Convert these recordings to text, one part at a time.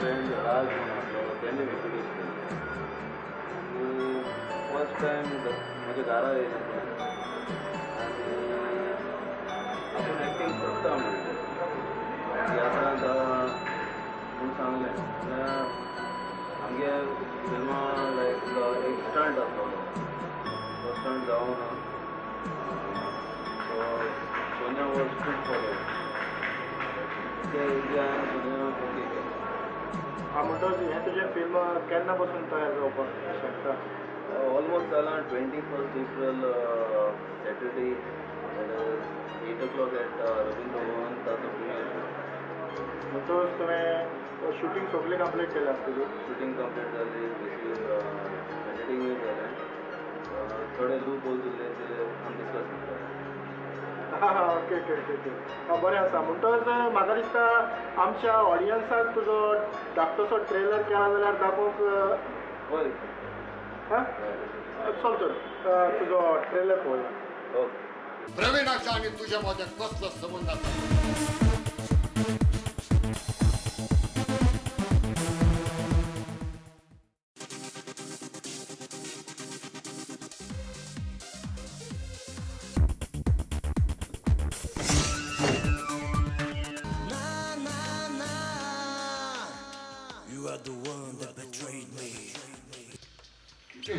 Friend राज म्हणून आसलो त्यांनी इंट्रोड्यूस केली आणि फर्स्ट टायम म्हज्या घरा येयलें तें आनी आपूण एक्टींग करता म्हणलें तियात्रांत म्हूण सांगलें जाल्यार आमगे फिल्मा लायक एक स्टंट आसलोलो तो स्टंट जावं ना so Sonia was feet for it ते हांवें सोनिया ओके केलें म्हणटच हें तुजें फिल्म केन्ना पासून तयार जावपाक शकता ऑलमोस्ट जाला 21st April Saturday at 8 o'clock at Rabindra Bhavan ताचो प्रिमियर म्हणटच तुवें शुटींग सगळें कंप्लीट केलें आसता तुजी शूटिंग कंप्लीट जाली एडिटींगूय जालें थोडे लूप होल्स उरले ते आमी डिस्कस करता ओके ओके ओके ओके बरें आसा म्हणटच म्हाका दिसता आमच्या ऑडियन्साक तुजो धाकटोसो ट्रेलर केला जाल्यार दाखोवंक हय चल तर तुजो ट्रेलर पळोवया ओके प्रवीणाचा आणि तुझ्या मध्ये कसलो संबंध आसा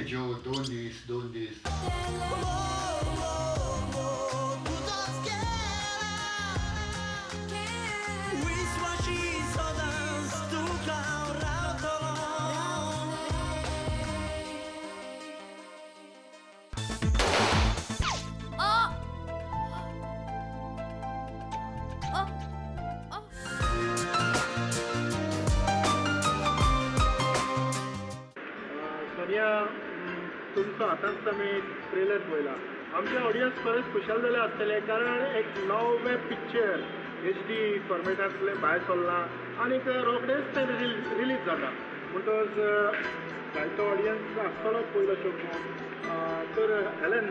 Joe, don't this. सोनिया तुमचो आतांच आमी ट्रेलर पळयला आमचे ऑडियन्स खरेंच खुशाल जाले आसतले कारण एक नवें पिक्चर HD फॉर्मेटांतलें भायर सरलां आनीक रोखडेंच तें रिलीज जाता म्हणटच जायतो ऑडियन्स आसतलो पयलो शो तर एलन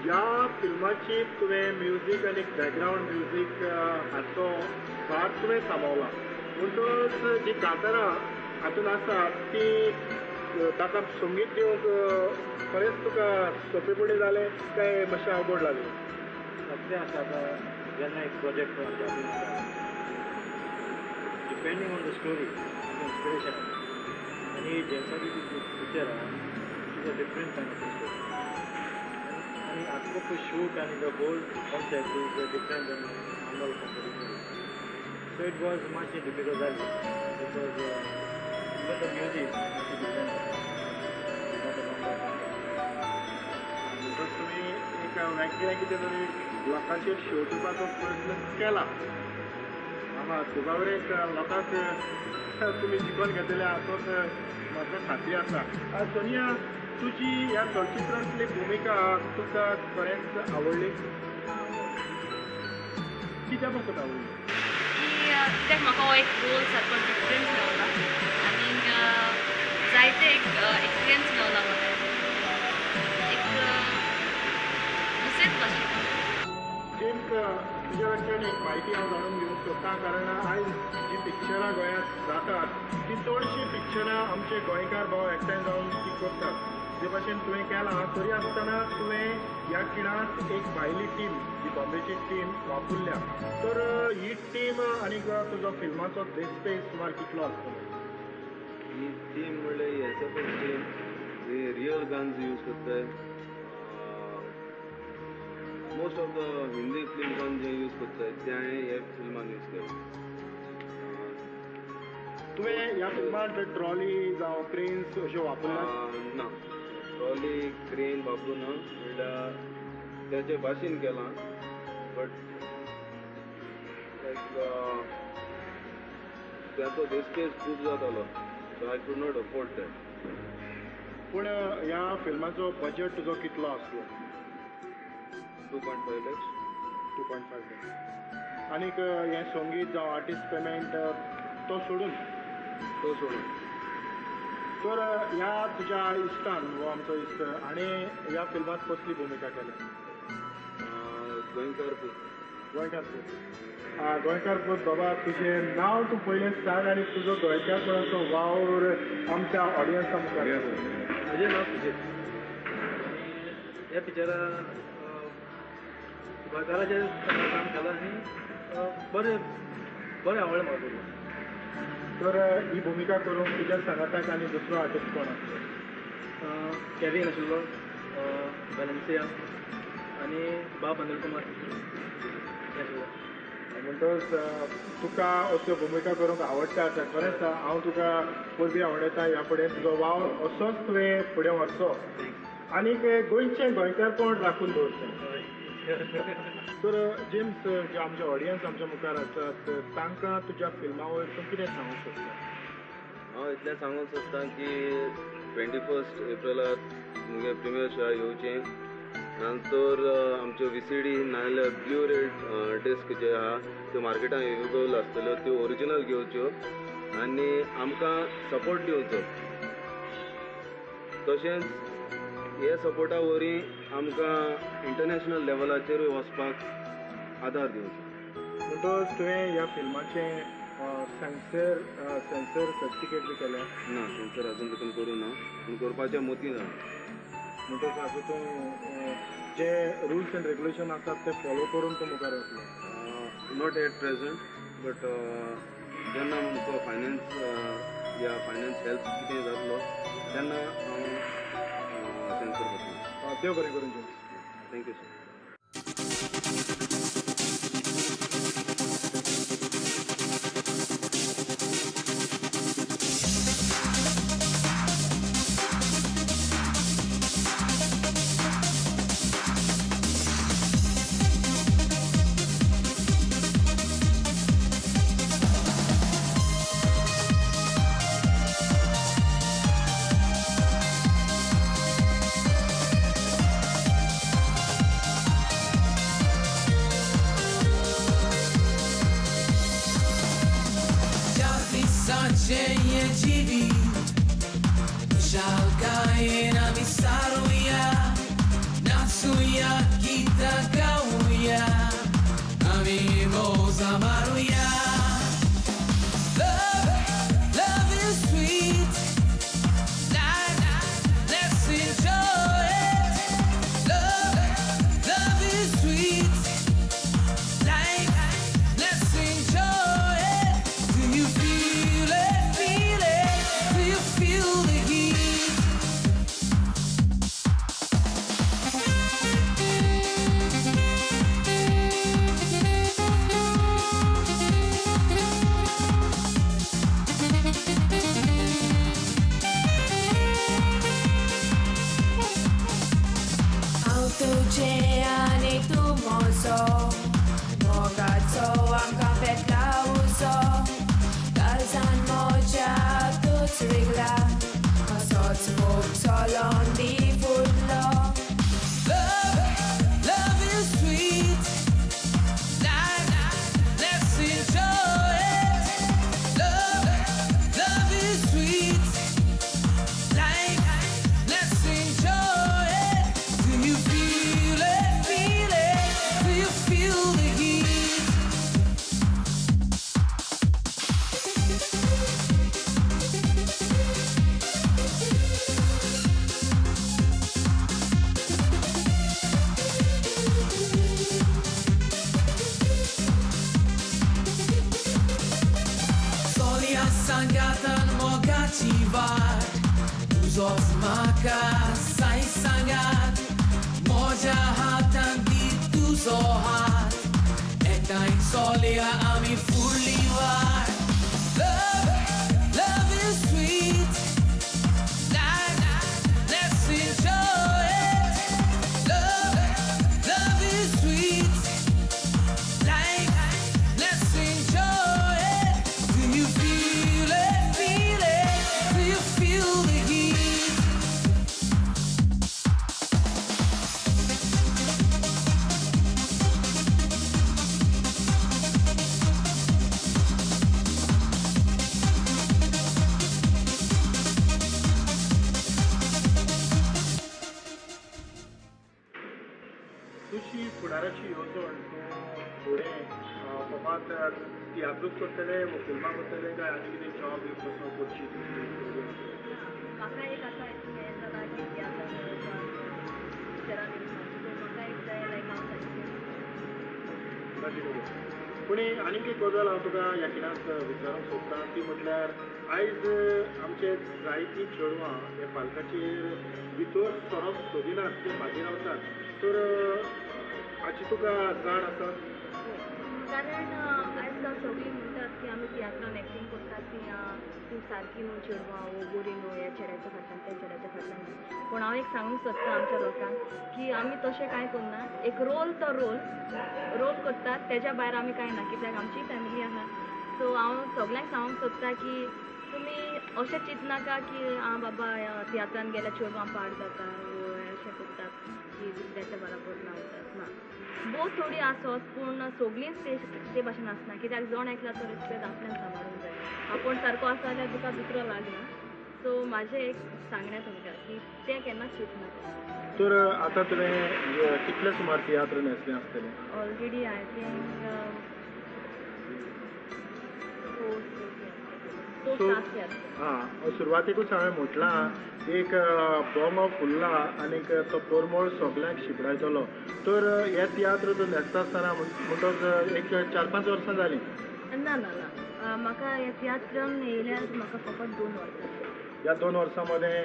ह्या फिल्माची तुवें म्युजीक आनी बॅकग्रावंड म्युजीक हाचो भाग तुवें सांबाळला म्हणटच जीं कांतारां हातून आसा ती ताका संगीत दिवंक खरेंच तुका सोंपें पडी जालें काय मातशें अवघड लागलें सत्य आसा जेन्ना एक project depending on the story inspiration आनी जेन्ना picture is a different kind of story आनी आख्खो पळय शूट आनी the whole concept is different than normal composition so it was much difficult जालें because even the music is different. तुमी एक वेगळें कितें तरी लोकांचेर शो दिवपाचो प्रयत्न केला हांगा तुका लोकांक तुमी जिखून घेतले हातूंत म्हाका खात्री आसा सोनिया तुजी ह्या चलचित्रांतली भुमिका तुका खरेंच आवडली कित्या पासून आवडली कित्याक म्हाका हो एक रोल सारको डिफरंट मेवला आनीक जायते एक एक्सपिरियन्स मेवला म्हाका एक दुसरेच भाशेन जेम्स तुजे कडच्यान एक म्हायती हांव जाणून घेवंक सोदतां कारण आयज जीं पिक्चरां गोंयांत जातात तीं चडशीं पिक्चरां आमचे गोंयकार भाव एकठांय जावन तीं करतात जे भाशेन तुवें केलां तरी आसतना तुवें ह्या खिणांत एक भायली टीम जी बॉम्बेची टीम वापरल्या तर ही टीम आनीक तुजो फिल्माचो देस्पेस सुमार कितलो आसतलो ही टीम म्हणल्यार ही एसएफएस टीम जी रियल गन्स यूज करतात most of the Hindi film gun जे यूज करतात ते हांवें ह्या फिल्मान यूज केले तुवें ह्या फिल्मांत ट्रॉली जावं क्रेन्स अश्यो वापरल्यात ना ट्रॉली क्रेन वापरून म्हणल्यार त्याचे भाशेन केलां बट लायक त्याचो डिस्पेस खूब जातालो so I could not afford that पूण ह्या फिल्माचो बजेट तुजो कितलो आसलो 2.5 lakhs 2.5 lakhs आनीक हें संगीत जावं आर्टिस्ट पेमेंट तो सोडून तर ह्या तुज्या इश्टान हो आमचो इश्ट आनी ह्या फिल्मांत कसली भुमिका केल्या गोंयकार गोंयकार पूत बाबा तुजें नांव तूं पयलें सांग आनी तुजो गोंयकारपणाचो वावर आमच्या ऑडियन्सा मुखार म्हजें नांव सुजीत. ह्या पिक्चरान गोंयकाराचें काम केलां आनी बरें आवडलें म्हाका पयलीं. तर ही भुमिका करूंक तुज्या सांगाताक आनी दुसरो आर्टिस्ट कोण आसलो? कॅविन आशिल्लो, वेलेन्सिया आनी बाब अनिल कुमार हे आशिल्लो. म्हणटच तुका असल्यो भुमिका करूंक आवडटा आसा खरेंच हांव तुका परबी आवडटा ह्या फुडें तुजो वावर असोच तुवें फुडें व्हरचो आनीक गोंयचें गोंयकारपण राखून दवरचें. तर जेम्स जे आमचे ऑडियन्स आमच्या मुखार आसात तांकां तुज्या फिल्मा वयर तूं कितें सांगूंक सोदता? हांव इतलें सांगूंक सोदतां की 21 एप्रिलार मुगे प्रिमियर शो येवचें. नंतर आमच्यो VCD नाजाल्यार ब्लू रेड डिस्क जे आहा त्यो मार्केटान अवेलेबल आसतल्यो त्यो ओरिजिनल घेवच्यो आनी आमकां सपोर्ट दिवचो. तशेंच हे सपोर्टा वरवीं आमकां इंटरनॅशनल लेवलाचेरूय वचपाक आदार दिवचो. म्हणटच तुवें ह्या फिल्माचें सेन्सर सर्टिफिकेट बी केलें? ना, सेन्सर अजून तितून करूं ना, पूण करपाचें मतीन आहा. म्हणटच हातूंत जे रुल्स एंड रेग्युलेशन आसात ते फॉलो करून तूं मुखार वतलो? नॉट एट प्रेझंट, बट जेन्ना आमकां फायनान्स या फायनान्स हेल्प कितें जातलो तेन्ना हांव सेन्सर करतलो. देव बरें करून जेम्स. Thank you sir. गांवांत तियात्रूच करतले वो फिल्मां करतले काय आनी कितें जॉब बी कसो करची म्हाका एक आतां हें जालां की तियात्रान पिक्चरान सो म्हाका एक जाय लायक हांव सारकें पूण आनीक एक गजाल हांव तुका ह्या खिणाक विचारूंक सोदतां ती म्हटल्यार आयज आमचे जायतीं चेडवां हे पालकाचेर भितर सरोंक सोदिनात ते फाटीं रावतात तर हाची तुका जाण आसा कारण आयज काल सगळीं म्हणटात की आमी तियात्रान एक्टींग करतात ती सारकी न्हू चेडवां वो बरी न्हू ह्या चेड्याच्या फाटल्यान त्या चेड्याच्या फाटल्यान पूण हांव एक सांगूंक सोदतां आमच्या लोकांक की आमी तशें कांय करना एक रोल तो रोल करतात तेज्या भायर आमी कांय ना कित्याक आमची फॅमिली आसा सो हांव सगळ्यांक सांगूंक सोदता की तुमी अशें चिंतनाका की आं बाबा तियात्रान गेल्यार चेडवां पाड जाता वो अशें करतात की दुसऱ्याच्या बराबर रावतात ना बोथ थोडी आसत पूण सगळींच ते भाशेन आसना कित्याक जण एकला तो रिस्पेक्ट आपल्यान सांबाळूंक जाय आपूण सारको आसा जाल्यार तुका दुसरो लागना सो म्हाजें एक सांगणें तुमकां की तें केन्नाच चिंतनाका तर आतां तुवें कितले सुमार तियात्र न्हेसलें आसतलें ऑलरेडी आय थिंक हां सुरवातेकूच हांवें म्हटलां एक बोंगो फुल्ला आनीक तो परमळ सगळ्यांक शिपडायतलो तर हे तियात्र तूं न्हेसता आसतना म्हणटच एक 4-5 वर्सां जालीं ना ना ना म्हाका ह्या तियात्रान येयल्यार म्हाका फकत 2 वर्सां ह्या 2 वर्सां मदें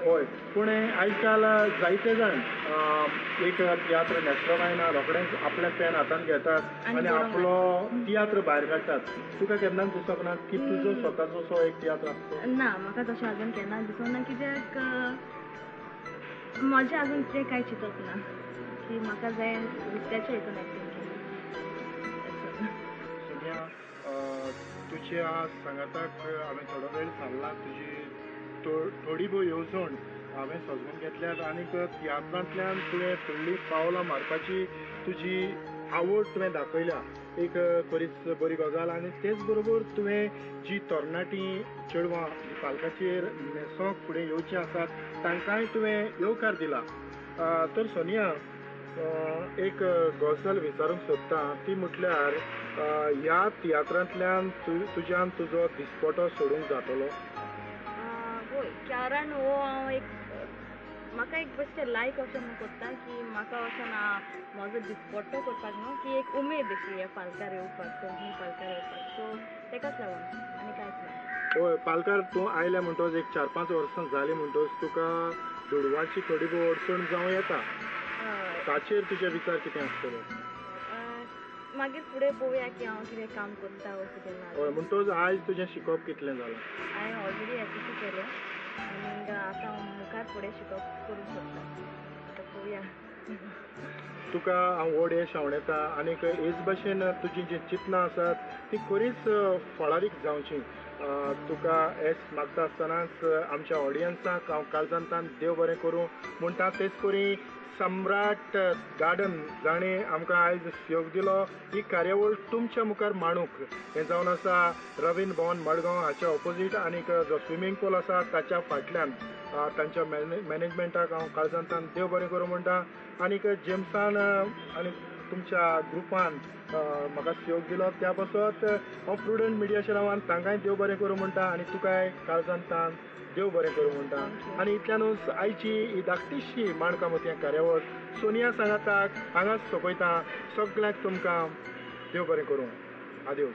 हय पूण आयज काल जायते जाण एक तियात्र न्हेसलो काय ना रोखडेंच आपलें पेन हातान घेतात आनी आपलो तियात्र भायर काडटात तुका केन्नाच दिसोंक ना की तुजो स्वताचो असो एक तियात्र आसचो ना म्हाका तशें आजून केन्ना दिसोंक ना कित्याक म्हाजें आजून तें कांय चिंतप ना की म्हाका जाय दुसऱ्याच्या हितून एक्टींग केली सोनिया तुज्या सांगाताक हांवें थोडो वेळ सांगला तुजी थोडी भोव येवजण हांवें सजमून घेतल्यात आनीक तियात्रांतल्यान तुवें फुडलीं पावलां मारपाची तुजी आवड तुवें दाखयल्या एक खरीच बरी गजाल आनी तेच बरोबर तुवें जी तरणाटीं चेडवां पालकाचेर न्हेसोंक फुडें येवचीं आसात तांकांय तुवें येवकार दिला तर सोनिया एक गजाल विचारूंक सोदतां ती म्हटल्यार ह्या तियात्रांतल्यान तुज्यान तुजो दिसपटो सोडूंक जातलो हय कारण हो हांव एक म्हाका एक बेश्टें लायक अशें म्हूण करता की म्हाका अशें ना म्हजो दिसपट्टो करपाक न्हू की एक उमेद अशी ह्या पालकार येवपाक कोंकणी पालकार येवपाक सो तेकाच लागून आनी कांयच ना हय पालकार तूं आयल्या म्हणटच एक 4-5 वर्सां जालीं म्हणटच तुका दुडवाची थोडी भोव अडचण जावं येता ताचेर तुजे विचार कितें आसतले मागीर फुडें पळोवया की हांव कितें काम करता वो कितें ना हय म्हणटच आयज तुजें शिकप कितलें जालां हांवें ऑलरेडी एसएससी केलें आनी आतां हांव मुखार फुडें शिकप करूंक सोदतां आतां पळोवया तुका हांव व्हड येश आवडटा आनीक हेच भाशेन तुजीं जीं चिंतनां आसात तीं खरीच फळारीक जावचीं तुका हेच मागता आसतनाच आमच्या ऑडियन्साक हांव काळजांतल्यान देव बरें करूं म्हणटा तेच परी सम्राट गार्डन जाणें आमकां आयज योग दिलो ही कार्यावळ तुमच्या मुखार मांडूंक हें जावन आसा रवींद्र भवन मडगांव हाच्या ऑपोजीट आनीक जो स्विमींग पूल आसा ताच्या फाटल्यान तांच्या मॅनेजमेंटाक हांव काळजांतल्यान देव बरें करूं म्हणटा आनीक जेम्सान आनी तुमच्या ग्रुपान म्हाका सहयोग दिलो त्या बसत हांव प्रुडंट मिडियाच्या नांवान तांकांय देव बरें करूं म्हणटा आनी तुकाय काळजांतल्यान देव बरें करूं म्हणटा आनी इतल्यानूच आयची ही धाकटीशी माणकामती कार्यावळ सोनिया सांगाताक हांगाच सोंपयता सगळ्यांक तुमकां देव बरें करूं आदिवस